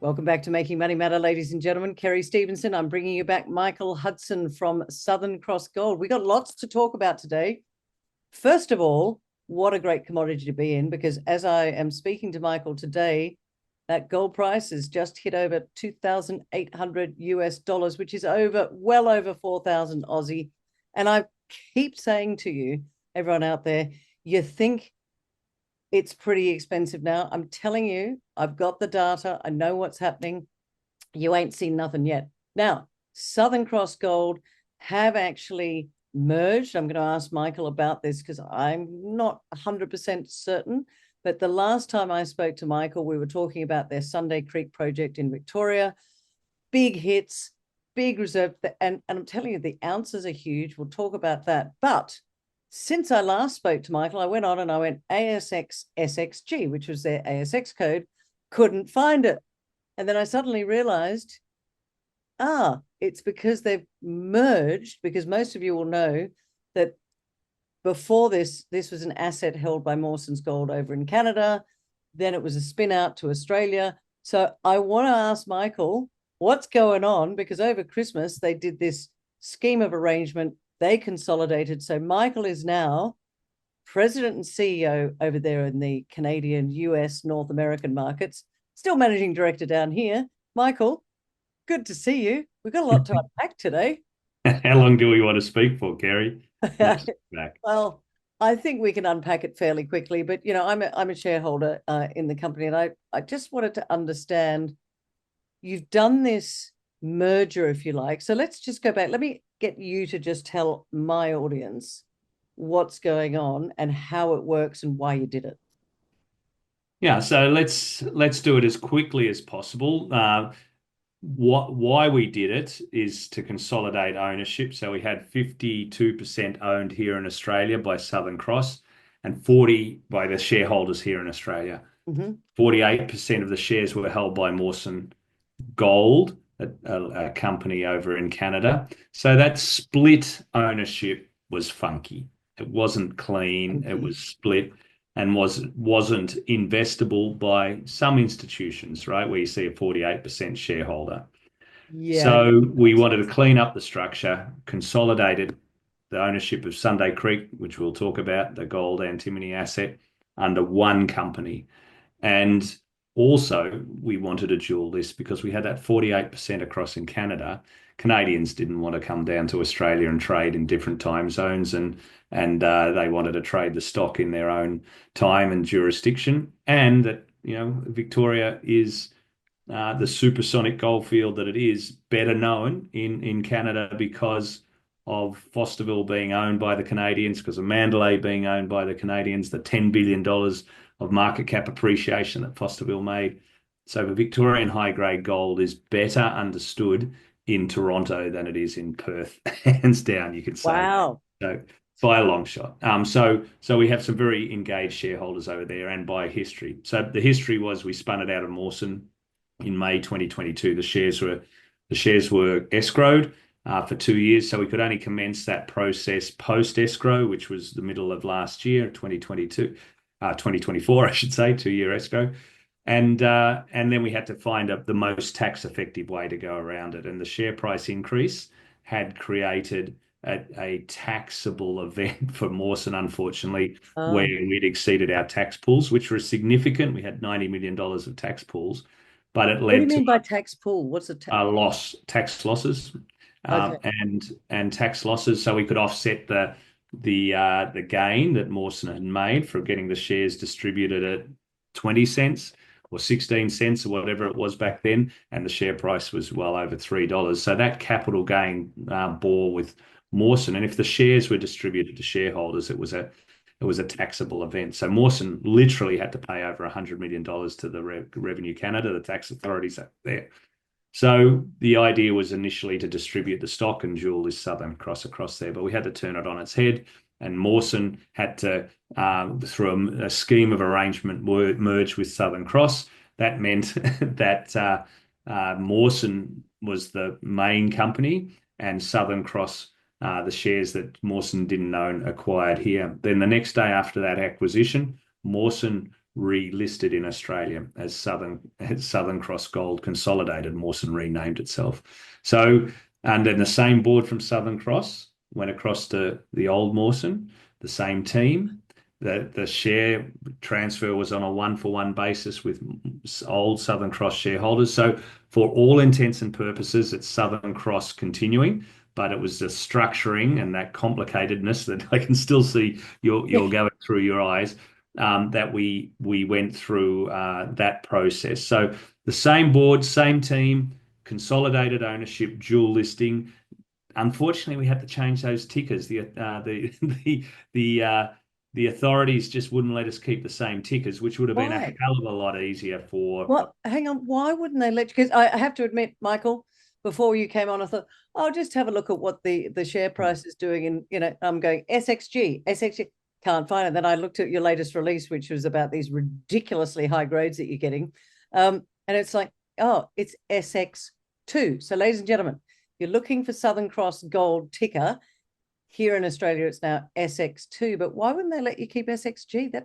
Welcome back to Making Money Matter, ladies and gentlemen. Kerry Stevenson. I'm bringing you back Michael Hudson from Southern Cross Gold. We got lots to talk about today. First of all, what a great commodity to be in, because as I am speaking to Michael today, that gold price has just hit over 2,800 US dollars, which is well over 4,000 Aussie. And I keep saying to you, everyone out there, you think it's pretty expensive now. I'm telling you, I've got the data. I know what's happening. You ain't seen nothing yet. Now, Southern Cross Gold have actually merged. I'm going to ask Michael about this because I'm not 100% certain. But the last time I spoke to Michael, we were talking about their Sunday Creek project in Victoria. Big hits, big reserve. And I'm telling you, the ounces are huge. We'll talk about that. But since I last spoke to Michael, I went on and I went ASX SXG, which was their ASX code, couldn't find it. And then I suddenly realized, it's because they've merged, because most of you will know that before this was an asset held by Mawson's Gold over in Canada. Then it was a spin out to Australia. So I want to ask Michael, what's going on? Because over Christmas, they did this scheme of arrangement. They consolidated. So Michael is now president and CEO over there in the Canadian, US, North American markets, still managing director down here. Michael, good to see you. We've got a lot to unpack today. How long do we want to speak for, Gary? Nice to be back. Well, I think we can unpack it fairly quickly, but I'm a shareholder in the company, and I just wanted to understand. You've done this merger, if you like. So let's just go back. Let me get you to just tell my audience what's going on and how it works and why you did it. Yeah, so let's do it as quickly as possible. Why we did it is to consolidate ownership. So we had 52% owned here in Australia by Southern Cross and 40 by the shareholders here in Australia. Mm-hmm. 48% of the shares were held by Mawson Gold, a company over in Canada. So that split ownership was funky. It wasn't clean. It was split and wasn't investable by some institutions, right? Where you see a 48% shareholder. Yeah. So we wanted to clean up the structure, consolidated the ownership of Sunday Creek, which we'll talk about, the gold antimony asset, under one company. And also, we wanted a dual list because we had that 48% across in Canada. Canadians didn't want to come down to Australia and trade in different time zones, and they wanted to trade the stock in their own time and jurisdiction. And that Victoria is the supersonic goldfield that it is, better known in Canada because of Fosterville being owned by the Canadians, because of Mandalay being owned by the Canadians, the $10 billion of market cap appreciation that Fosterville made. So the Victorian high-grade gold is better understood in Toronto than it is in Perth, hands down, you could say. Wow. So by a long shot. So we have some very engaged shareholders over there, and by history. So the history was we spun it out of Mawson in May 2022. The shares were escrowed for 2 years, so we could only commence that process post escrow, which was the middle of last year, 2024, I should say, 2 year escrow. And then we had to find the most tax effective way to go around it. And the share price increase had created a taxable event for Mawson, unfortunately, where we'd exceeded our tax pools, which were significant. We had $90 million of tax pools, but it What do you led to mean by tax pool? What's a tax? tax losses, Okay. and tax losses, so we could offset the gain that Mawson had made for getting the shares distributed at 20 cents or 16 cents or whatever it was back then, and the share price was well over $3. So that capital gain bore with Mawson, and if the shares were distributed to shareholders, it was a taxable event. So Mawson literally had to pay over $100 million to the Revenue Canada, the tax authorities up there. So the idea was initially to distribute the stock and dual this Southern Cross across there, but we had to turn it on its head, and Mawson had to, through a scheme of arrangement, merge with Southern Cross. That meant that Mawson was the main company, and Southern Cross, the shares that Mawson didn't own, acquired here. Then the next day after that acquisition, Mawson relisted in Australia as Southern Cross Gold Consolidated. Mawson renamed itself. So, and then the same board from Southern Cross went across to the old Mawson, the same team. The share transfer was on a 1-for-1 basis with old Southern Cross shareholders. So for all intents and purposes, it's Southern Cross continuing, but it was the structuring and that complicatedness that I can still see you're going through your eyes, that we went through that process. So the same board, same team, consolidated ownership, dual listing. Unfortunately, we had to change those tickers. The authorities just wouldn't let us keep the same tickers, which would have been a Why? hell of a lot easier for. Well, hang on. Why wouldn't they let you? Because I have to admit, Michael, before you came on, I thought, I'll just have a look at what the share price is doing. And, I'm going SXG. Can't find it. Then I looked at your latest release, which was about these ridiculously high grades that you're getting. And it's like, oh, it's SX2. So, ladies and gentlemen, you're looking for Southern Cross Gold ticker. Here in Australia, it's now SX2. But why wouldn't they let you keep SXG?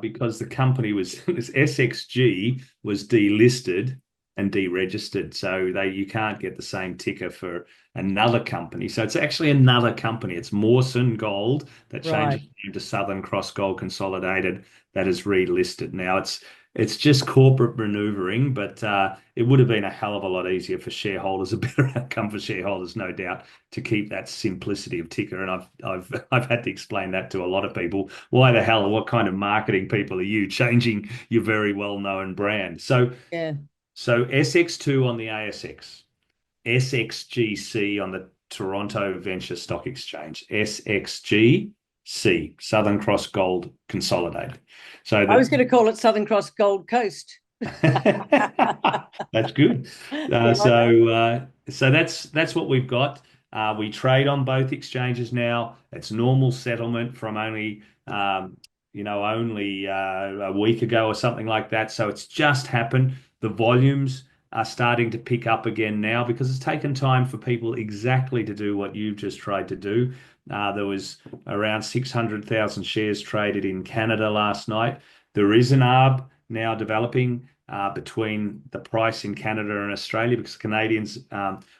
Because the company was SXG was delisted and deregistered, so you can't get the same ticker for another company. So it's actually another company. It's Mawson Gold that changed its name to Southern Cross Gold Consolidated that is relisted now. It's just corporate maneuvering, but it would have been a hell of a lot easier for shareholders, a better outcome for shareholders, no doubt, to keep that simplicity of ticker. And I've had to explain that to a lot of people. Why the hell? What kind of marketing people are you changing your very well-known brand? So Yeah. So SX2 on the ASX, SXGC on the Toronto Venture Stock Exchange, SXGC, Southern Cross Gold Consolidated. So I was going to call it Southern Cross Gold Coast. That's good. So that's what we've got. We trade on both exchanges now. It's normal settlement from only a week ago or something like that. So it's just happened. The volumes are starting to pick up again now because it's taken time for people exactly to do what you've just tried to do. There was around 600,000 shares traded in Canada last night. There is an arb now developing between the price in Canada and Australia because Canadians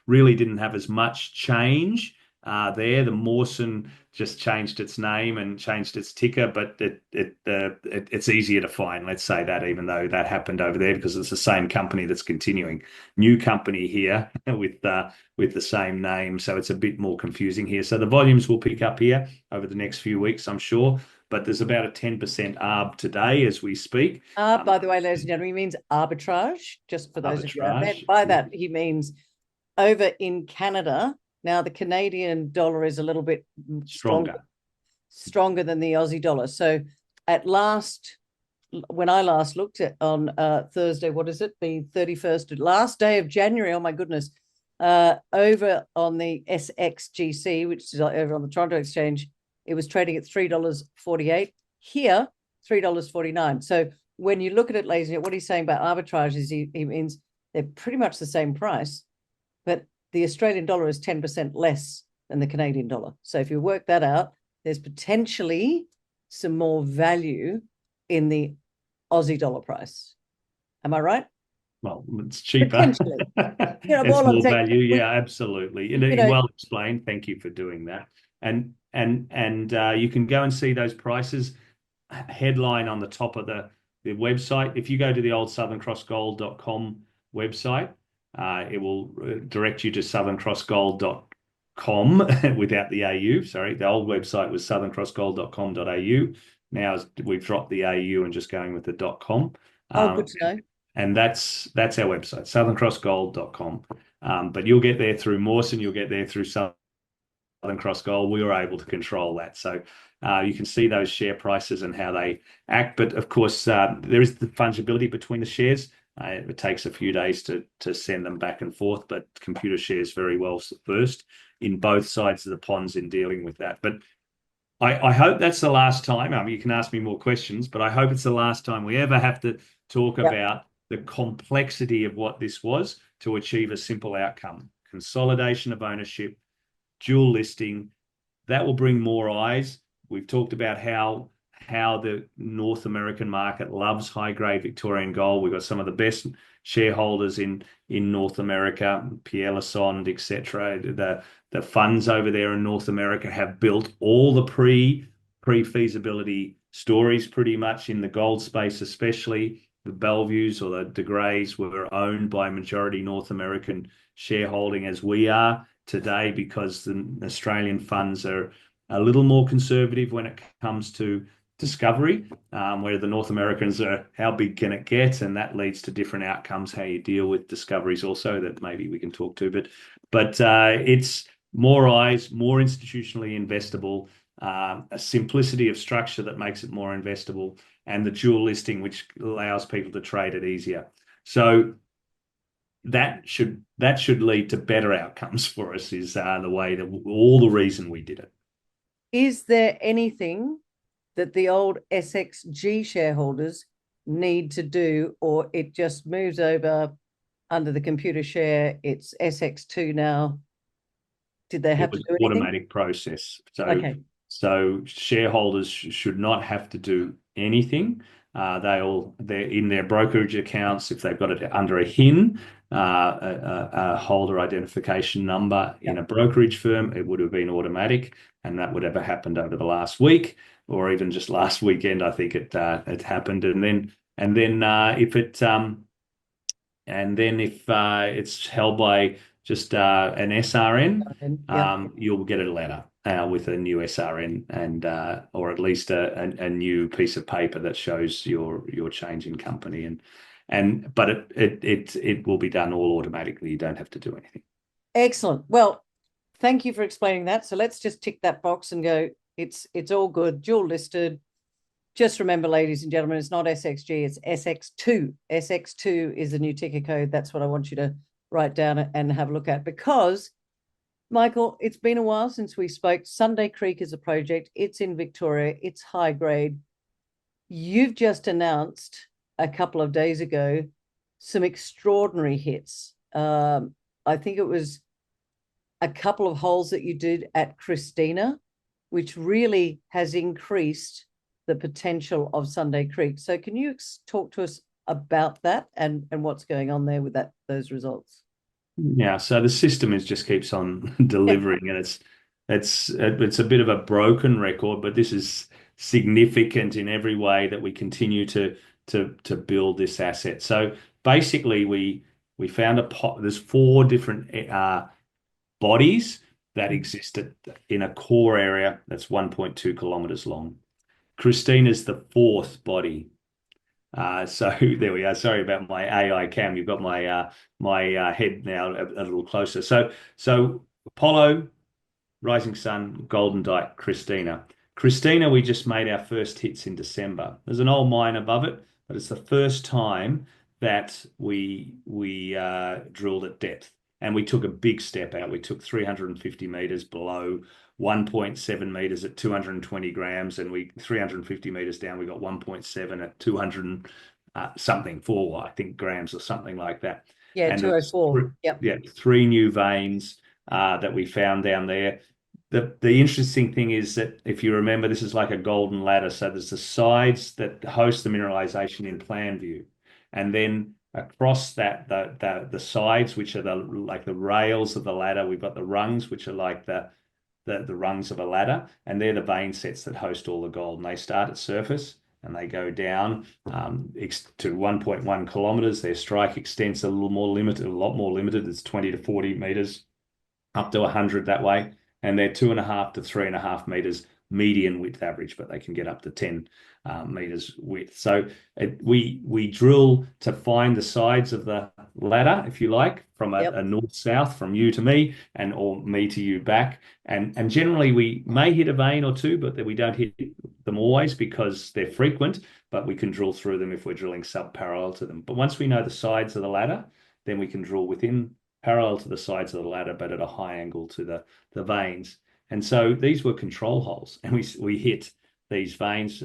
really didn't have as much change there. The Mawson just changed its name and changed its ticker, but it's easier to find, let's say that, even though that happened over there because it's the same company that's continuing. New company here with the same name, so it's a bit more confusing here. So the volumes will pick up here over the next few weeks, I'm sure. But there's about a 10% arb today as we speak. By the way, ladies and gentlemen, he means arbitrage, just for those of you out there. By that, he means over in Canada. Now, the Canadian dollar is a little bit stronger than the Aussie dollar. So when I last looked at on Thursday, what is it? The 31st, last day of January. Oh, my goodness. Over on the SXGC, which is over on the Toronto Exchange, it was trading at $3.48. Here, $3.49. So when you look at it, ladies and gentlemen, what he's saying about arbitrage is he means they're pretty much the same price, but the Australian dollar is 10% less than the Canadian dollar. So if you work that out, there's potentially some more value in the Aussie dollar price. Am I right? Well, it's cheaper. Potentially. It's more value. Yeah, absolutely. Well explained. Thank you for doing that. And you can go and see those prices headline on the top of the website. If you go to the old southerncrossgold.com website, it will direct you to southerncrossgold.com without the AU. Sorry, the old website was southerncrossgold.com.au. Now we've dropped the AU and just going with the .com. Good to know. And that's our website, southerncrossgold.com. But you'll get there through Mawson, you'll get there through Southern Cross Gold. We were able to control that. So you can see those share prices and how they act. But of course, there is the fungibility between the shares. It takes a few days to send them back and forth, but computer shares very well versed in both sides of the ponds in dealing with that. But I hope that's the last time. I mean, you can ask me more questions, but I hope it's the last time we ever have to talk about the complexity of what this was to achieve a simple outcome. Consolidation of ownership, dual listing, that will bring more eyes. We've talked about how how the North American market loves high-grade Victorian gold. We've got some of the best shareholders in North America, Pierre Lassonde, etc. The funds over there in North America have built all the pre-feasibility stories pretty much in the gold space, especially the Bellevues or the De Greys were owned by majority North American shareholding as we are today, because the Australian funds are a little more conservative when it comes to discovery, where the North Americans are how big can it get, and that leads to different outcomes, how you deal with discoveries also that maybe we can talk to. But it's more eyes, more institutionally investable, a simplicity of structure that makes it more investable, and the dual listing, which allows people to trade it easier. So that should lead to better outcomes for us, is the way that all the reason we did it. Is there anything that the old SXG shareholders need to do, or it just moves over under the computer share? It's SX2 now. Did they have to do anything? Automatic process. Okay. So shareholders should not have to do anything. They're in their brokerage accounts. If they've got it under a HIN, a holder identification number in a brokerage firm, it would have been automatic, and that would have happened over the last week, or even just last weekend. I think it happened, and then if it's held by just an SRN, you'll get a letter with a new SRN, and or at least a new piece of paper that shows your change in company, but it will be done all automatically. You don't have to do anything. Excellent. Well, thank you for explaining that. So let's just tick that box and go, it's all good, dual listed. Just remember, ladies and gentlemen, it's not SXG, it's SX2. SX2 is the new ticker code. That's what I want you to write down and have a look at, because, Michael, it's been a while since we spoke. Sunday Creek is a project. It's in Victoria. It's high grade. You've just announced a couple of days ago some extraordinary hits. I think it was a couple of holes that you did at Christina, which really has increased the potential of Sunday Creek. So can you talk to us about that and what's going on there with those results? Yeah, so the system just keeps on delivering, and it's a bit of a broken record, but this is significant in every way that we continue to build this asset. So basically, we found there's 4 different bodies that existed in a core area that's 1.2 kilometers long. Christina's the 4th body. So there we are. Sorry about my AI cam. You've got my head now a little closer. So Apollo, Rising Sun, Golden Dyke, Christina. Christina, we just made our first hits in December. There's an old mine above it, but it's the first time that we drilled at depth, and we took a big step out. We took 350 meters below 1.7 meters at 220 grams, and 350 meters down, we got 1.7 at 200 something, 4, I think, grams or something like that. Yeah, and 204. Yep. Yeah, 3 new veins that we found down there. The interesting thing is that if you remember, this is like a golden ladder. So there's the sides that host the mineralization in plan view, and then across that, the sides, which are like the rails of the ladder, we've got the rungs, which are like the rungs of a ladder, and they're the vein sets that host all the gold. And they start at surface and they go down to 1.1 kilometers. Their strike extents a lot more limited. It's 20 to 40 meters, up to 100 that way. And they're 2.5 to 3.5 meters median width average, but they can get up to 10 meters width. So we drill to find the sides of the ladder, if you like, from a north-south, from you to me, or me to you back. And generally we may hit a vein or two, but we don't hit them always because they're frequent, but we can drill through them if we're drilling sub-parallel to them. But once we know the sides of the ladder, then we can drill within parallel to the sides of the ladder, but at a high angle to the veins. And so these were control holes, and we hit these veins,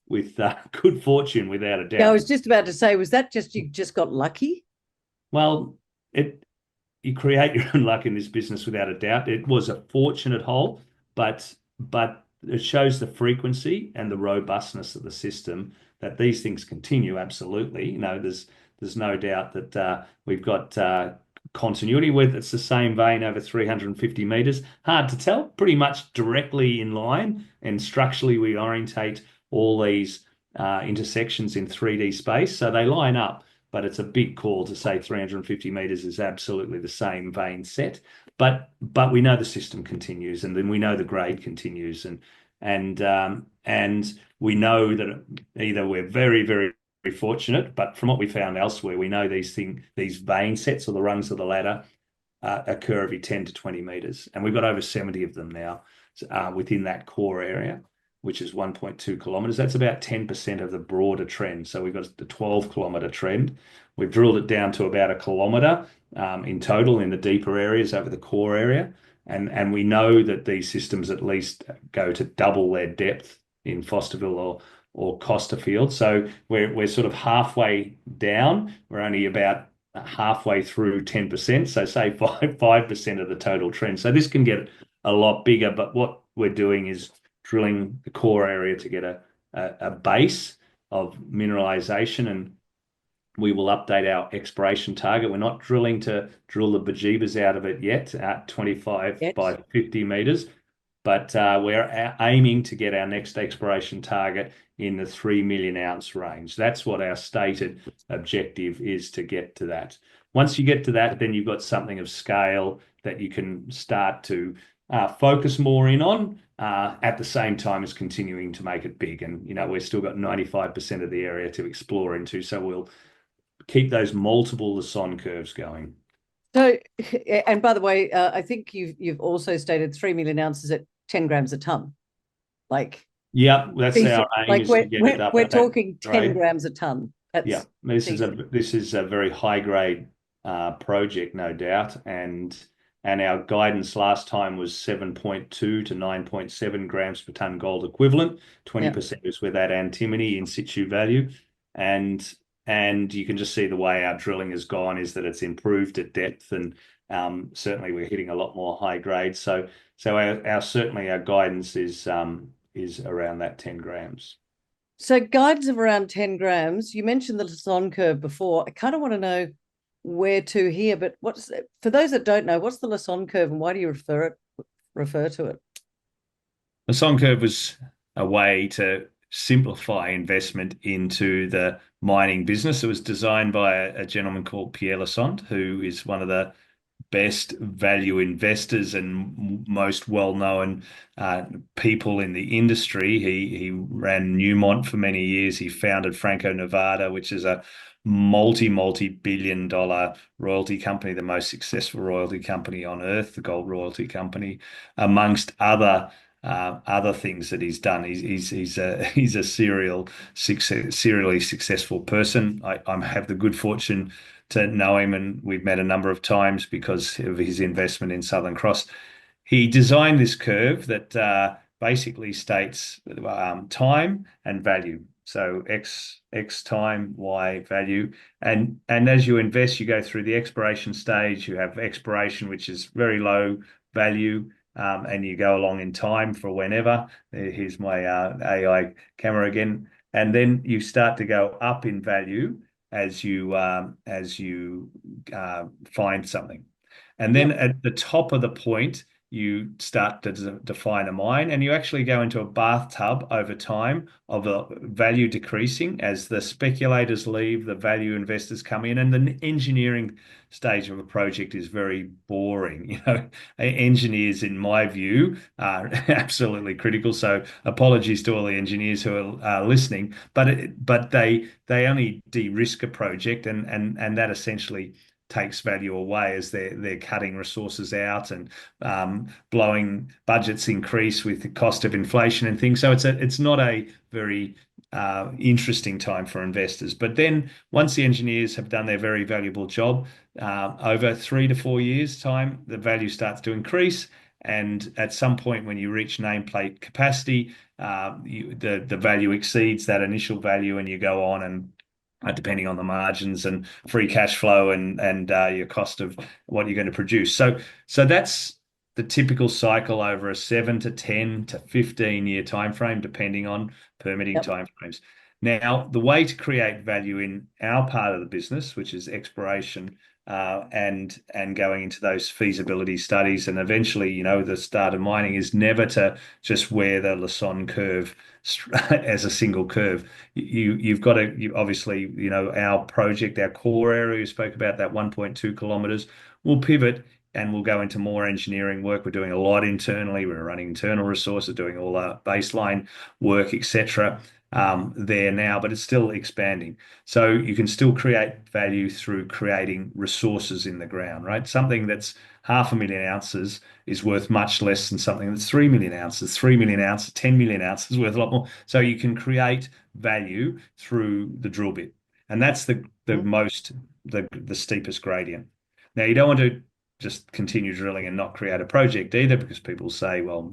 with good fortune, without a doubt. Yeah, I was just about to say, was that just you just got lucky? Well, you create your own luck in this business without a doubt. It was a fortunate hole, but it shows the frequency and the robustness of the system, that these things continue. Absolutely. There's no doubt that we've got continuity with it's the same vein over 350 meters. Hard to tell, pretty much directly in line. And structurally, we orientate all these intersections in 3D space. So they line up, but it's a big call to say 350 meters is absolutely the same vein set. But we know the system continues, and then we know the grade continues, and we know that either we're very, very fortunate, but from what we found elsewhere, we know these vein sets or the rungs of the ladder occur every 10 to 20 meters, and we've got over 70 of them now within that core area, which is 1.2 kilometers. That's about 10% of the broader trend. So we've got the 12-kilometer trend. We've drilled it down to about a kilometer in total in the deeper areas over the core area. And we know that these systems at least go to double their depth in Fosterville or Costerfield. So we're sort of halfway down. We're only about halfway through 10%. So say 5% of the total trend. So this can get a lot bigger, but what we're doing is drilling the core area to get a base of mineralization, and we will update our exploration target. We're not drilling to drill the bejeebers out of it yet at 25 by 50 meters, but we're aiming to get our next exploration target in the 3 million ounce range. That's what our stated objective is, to get to that. Once you get to that, then you've got something of scale that you can start to focus more in on at the same time as continuing to make it big. And, we've still got 95% of the area to explore into, so we'll keep those multiple Lassonde curves going. So, and by the way, I think you've also stated 3 million ounces at 10 grams a ton. Yeah, that's our aim, is to get it up. We're talking 10 grams a ton. This is a very high grade project, no doubt, and our guidance last time was 7.2 to 9.7 grams per ton gold equivalent. 20% is with that antimony in situ value, and you can just see the way our drilling has gone is that it's improved at depth, and certainly we're hitting a lot more high grade. So certainly our guidance is around that 10 grams. So guidance of around 10 grams. You mentioned the Lassonde curve before. I kind of want to know where to here, but for those that don't know, what's the Lassonde curve and why do you refer to it? Lassonde curve was a way to simplify investment into the mining business. It was designed by a gentleman called Pierre Lassonde, who is one of the best value investors and most well-known people in the industry. He ran Newmont for many years. He founded Franco-Nevada, which is a multi-billion dollar royalty company, the most successful royalty company on earth, the gold royalty company, amongst other things that he's done. He's a serially successful person. I have the good fortune to know him, and we've met a number of times because of his investment in Southern Cross. He designed this curve that basically states time and value. So X time, Y value. And as you invest, you go through the exploration stage. You have exploration, which is very low value, and you go along in time for whenever. Here's my AI camera again. And then you start to go up in value as you find something. And then at the top of the point, you start to define a mine, and you actually go into a bathtub over time of a value decreasing as the speculators leave, the value investors come in, and the engineering stage of a project is very boring. Engineers, in my view, are absolutely critical. So apologies to all the engineers who are listening, but they only de-risk a project, and that essentially takes value away as they're cutting resources out and blowing budgets increase with the cost of inflation and things. So it's not a very interesting time for investors. But then once the engineers have done their very valuable job, over 3 to 4 years' time, the value starts to increase. And at some point, when you reach nameplate capacity, the value exceeds that initial value, and you go on and depending on the margins and free cash flow and your cost of what you're going to produce. So that's the typical cycle over a 7 to 10 to 15 year time frame, depending on permitting Yep. timeframes. Now, the way to create value in our part of the business, which is exploration, and going into those feasibility studies, and eventually, the start of mining is never to just wear the Lassonde curve as a single curve. You've got to, obviously, our project, our core area, you spoke about that 1.2 kilometers. We'll pivot and we'll go into more engineering work. We're doing a lot internally. We're running internal resources, doing all our baseline work, etc. There now, but it's still expanding. So you can still create value through creating resources in the ground, right? Something that's 500,000 ounces is worth much less than something that's 3 million ounces. 3 million ounces, 10 million ounces worth a lot more. So you can create value through the drill bit, and that's the steepest gradient. Now, you don't want to just continue drilling and not create a project either, because people say, well,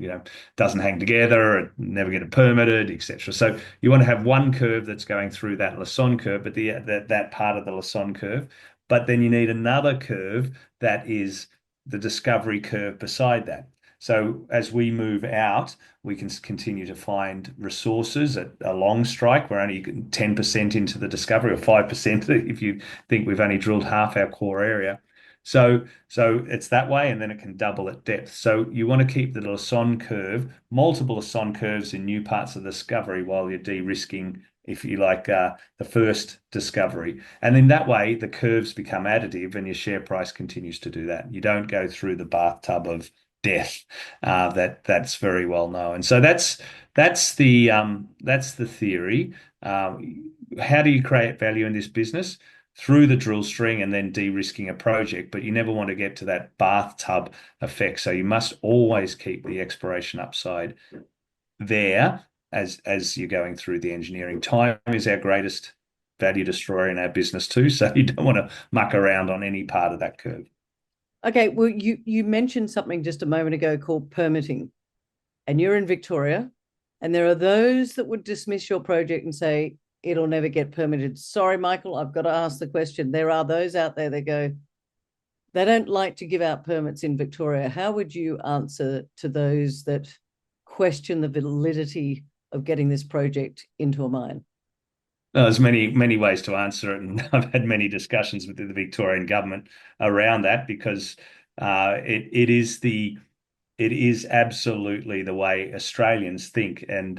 doesn't hang together, it never get it permitted, etc. So you want to have one curve that's going through that Lassonde curve, but that part of the Lassonde curve. But then you need another curve that is the discovery curve beside that. So as we move out, we can continue to find resources at a long strike. We're only 10% into the discovery, or 5% if you think we've only drilled half our core area. So it's that way, and then it can double at depth. So you want to keep the Lassonde curve, multiple Lassonde curves in new parts of the discovery while you're de-risking, if you like, the first discovery. And in that way, the curves become additive, and your share price continues to do that. You don't go through the bathtub of death. That's very well known. So that's the theory. How do you create value in this business? Through the drill string and then de-risking a project, but you never want to get to that bathtub effect. So you must always keep the exploration upside there as you're going through the engineering. Time is our greatest value destroyer in our business too, so you don't want to muck around on any part of that curve. Okay, well, you mentioned something just a moment ago called permitting, and you're in Victoria, and there are those that would dismiss your project and say it'll never get permitted. Sorry, Michael, I've got to ask the question. There are those out there that go, they don't like to give out permits in Victoria. How would you answer to those that question the validity of getting this project into a mine? There's many ways to answer it, and I've had many discussions with the Victorian government around that, because it is absolutely the way Australians think, and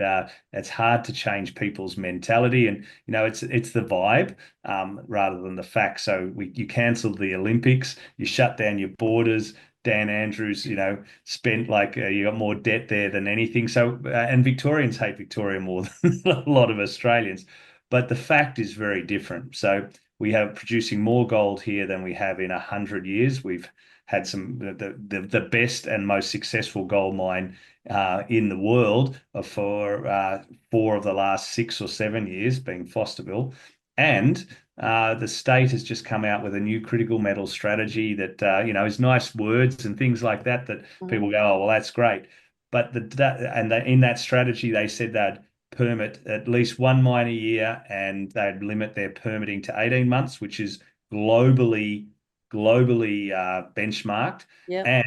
it's hard to change people's mentality. And it's the vibe, rather than the facts. So you cancelled the Olympics, you shut down your borders. Dan Andrews, spent you got more debt there than anything. So and Victorians hate Victoria more than a lot of Australians, but the fact is very different. So we have producing more gold here than we have in 100 years. We've had the best and most successful gold mine in the world for 4 of the last 6 or 7 years, being Fosterville. And the state has just come out with a new critical metal strategy that is nice words and things like that people go, oh, well, that's great. But in that strategy, they said they'd permit at least one mine a year, and they'd limit their permitting to 18 months, which is globally benchmarked. Yeah.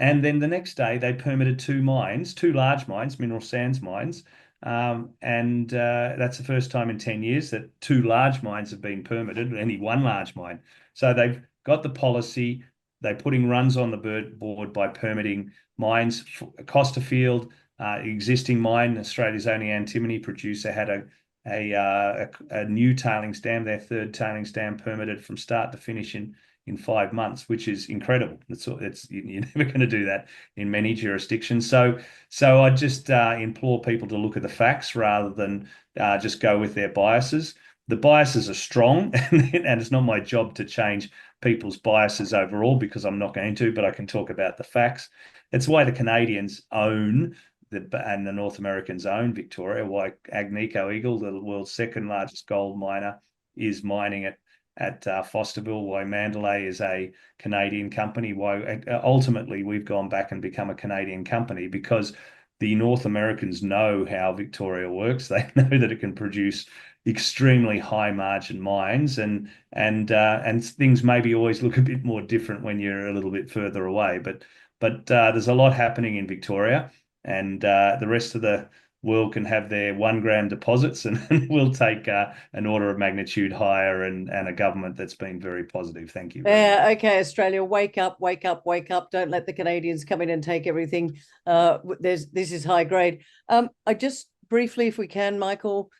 And then the next day they permitted two mines, two large mines, mineral sands mines. And that's the first time in 10 years that two large mines have been permitted, only one large mine. So they've got the policy. They're putting runs on the board by permitting mines. Costerfield, existing mine, Australia's only antimony producer, had a new tailings dam, their third tailings dam, permitted from start to finish in 5 months, which is incredible. You're never going to do that in many jurisdictions. So I just implore people to look at the facts rather than just go with their biases. The biases are strong, and it's not my job to change people's biases overall, because I'm not going to, but I can talk about the facts. It's why the Canadians own and the North Americans own Victoria, why Agnico Eagle, the world's second largest gold miner, is mining it at Fosterville, why Mandalay is a Canadian company, why ultimately we've gone back and become a Canadian company, because the North Americans know how Victoria works. They know that it can produce extremely high margin mines, and things maybe always look a bit more different when you're a little bit further away. But But there's a lot happening in Victoria, and the rest of the world can have their 1 gram deposits, and we'll take an order of magnitude higher, and a government that's been very positive. Thank you very much. Yeah, okay, Australia, wake up, wake up, wake up. Don't let the Canadians come in and take everything. This is high grade. I just briefly, if we can, Michael,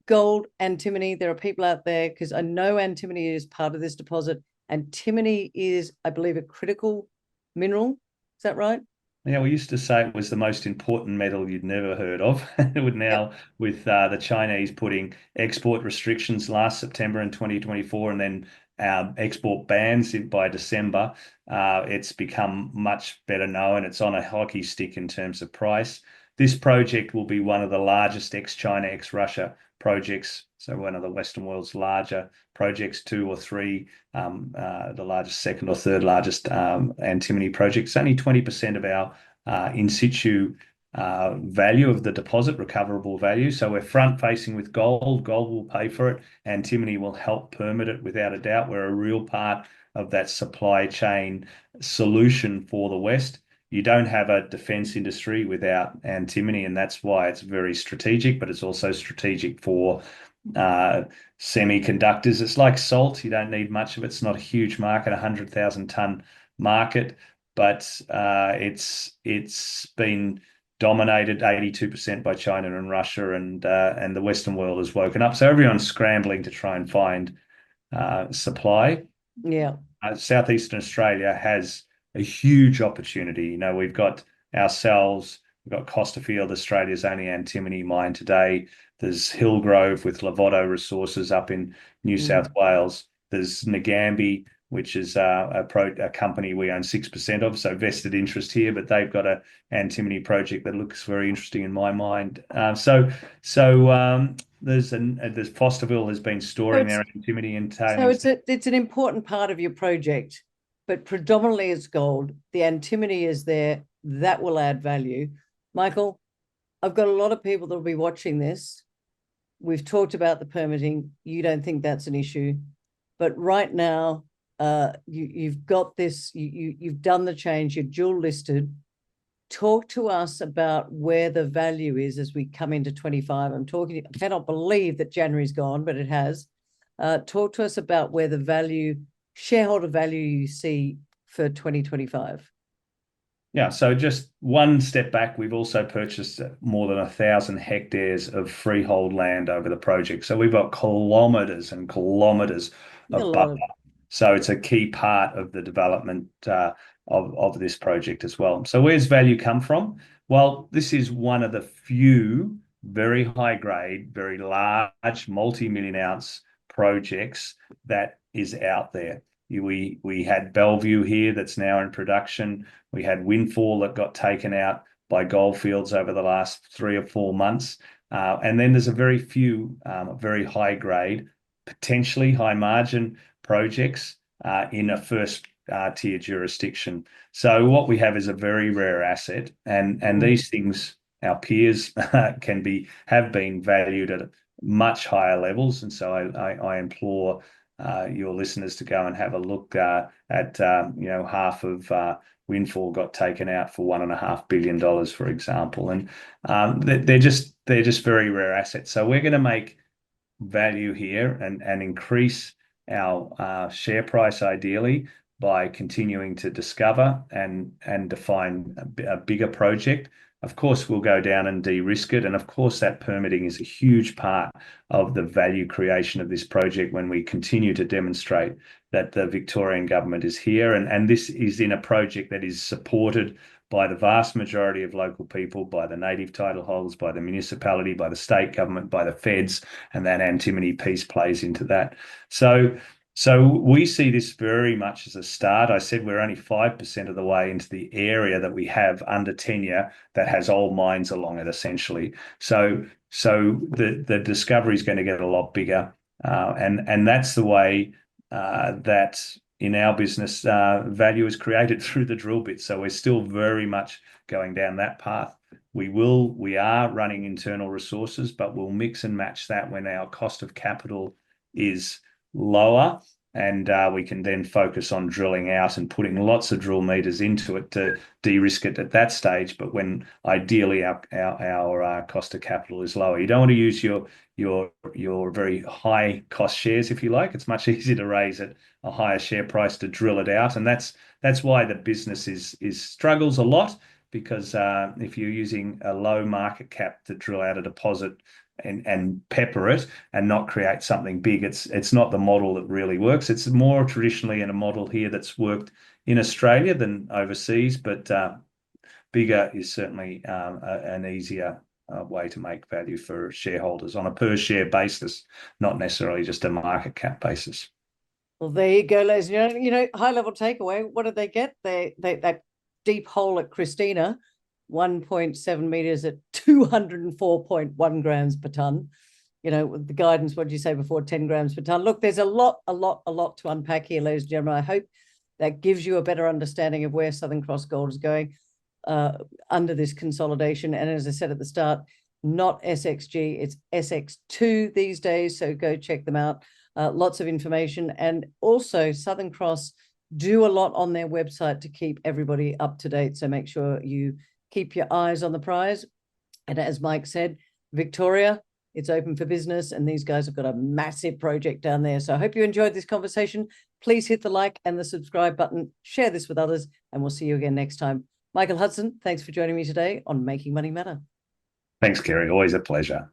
gold, antimony. There are people out there, because I know antimony is part of this deposit. Antimony is, I believe, a critical mineral. Is that right? Yeah, we used to say it was the most important metal you'd never heard of. It would Yep. now, with the Chinese putting export restrictions last September in 2024, and then export bans by December, it's become much better known. It's on a hockey stick in terms of price. This project will be one of the largest ex-China, ex-Russia projects. So one of the Western world's larger projects, two or three, the largest, second or third largest antimony projects. Only 20% of our in situ value of the deposit, recoverable value. So we're front facing with gold. Gold will pay for it. Antimony will help permit it without a doubt. We're a real part of that supply chain solution for the West. You don't have a defense industry without antimony, and that's why it's very strategic, but it's also strategic for uh, semiconductors. It's like salt. You don't need much of it. It's not a huge market, 100,000 ton market, but it's been dominated 82% by China and Russia, and the Western world has woken up. So everyone's scrambling to try and find supply. Yeah. Southeastern Australia has a huge opportunity. You know, we've got ourselves, we've got Costerfield, Australia's only antimony mine today. There's Hillgrove with Lavoto Resources up in New South Mm. Wales. There's Nagambie, which is a company we own 6% of, so vested interest here, but they've got a antimony project that looks very interesting in my mind. There's Fosterville has been So storing it's their antimony in so tailings. it's an important part of your project, but predominantly it's gold. The antimony is there. That will add value. Michael, I've got a lot of people that will be watching this. We've talked about the permitting. You don't think that's an issue, but right now, you've got this. You've done the change. You're dual listed. Talk to us about where the value is as we come into 25. I cannot believe that January's gone, but it has. Talk to us about where the shareholder value you see for 2025. Yeah, so just one step back, we've also purchased more than 1,000 hectares of freehold land over the project. So we've got kilometres and kilometres A of lot buffer. of So it's a key part of the development of this project as well. So where's value come from? Well, this is one of the few very high grade, very large, multi-million ounce projects that is out there. We had Bellevue here that's now in production. We had Windfall that got taken out by Goldfields over the last 3 or 4 months. And then there's a very few very high grade, potentially high margin projects in a first tier jurisdiction. So what we have is a very rare asset, and these things our peers have been valued at much higher levels. And so I implore your listeners to go and have a look at half of Windfall got taken out for $1.5 billion, for example, and they're just very rare assets. So we're going to make value here and increase our share price ideally by continuing to discover and define a bigger project. Of course, we'll go down and de-risk it. And of course, that permitting is a huge part of the value creation of this project when we continue to demonstrate that the Victorian government is here. And this is in a project that is supported by the vast majority of local people, by the native title holders, by the municipality, by the state government, by the feds, and that antimony piece plays into that. So we see this very much as a start. I said we're only 5% of the way into the area that we have under tenure that has old mines along it, essentially. So the discovery is going to get a lot bigger, and that's the way that in our business value is created through the drill bit. So we're still very much going down that path. We are running internal resources, but we'll mix and match that when our cost of capital is lower and we can then focus on drilling out and putting lots of drill meters into it to de-risk it at that stage. But when ideally our cost of capital is lower, you don't want to use your very high cost shares, if you like. It's much easier to raise at a higher share price to drill it out, and that's why the business is struggles a lot, because if you're using a low market cap to drill out a deposit and pepper it and not create something big, it's not the model that really works. It's more traditionally in a model here that's worked in Australia than overseas, but bigger is certainly an easier way to make value for shareholders on a per share basis, not necessarily just a market cap basis. Well, there you go, ladies and gentlemen. You know, high level takeaway. What did they get? They that deep hole at Christina, 1.7 meters at 204.1 grams per ton. You know, with the guidance, what did you say before? 10 grams per ton. Look, there's a lot to unpack here, ladies and gentlemen. I hope that gives you a better understanding of where Southern Cross Gold is going under this consolidation. And as I said at the start, not SXG, it's SX2 these days. So go check them out. Lots of information. And also Southern Cross do a lot on their website to keep everybody up to date. So make sure you keep your eyes on the prize. And as Mike said, Victoria, it's open for business, and these guys have got a massive project down there. So I hope you enjoyed this conversation. Please hit the like and the subscribe button, share this with others, and we'll see you again next time. Michael Hudson, thanks for joining me today on Making Money Matter. Thanks, Kerry. Always a pleasure.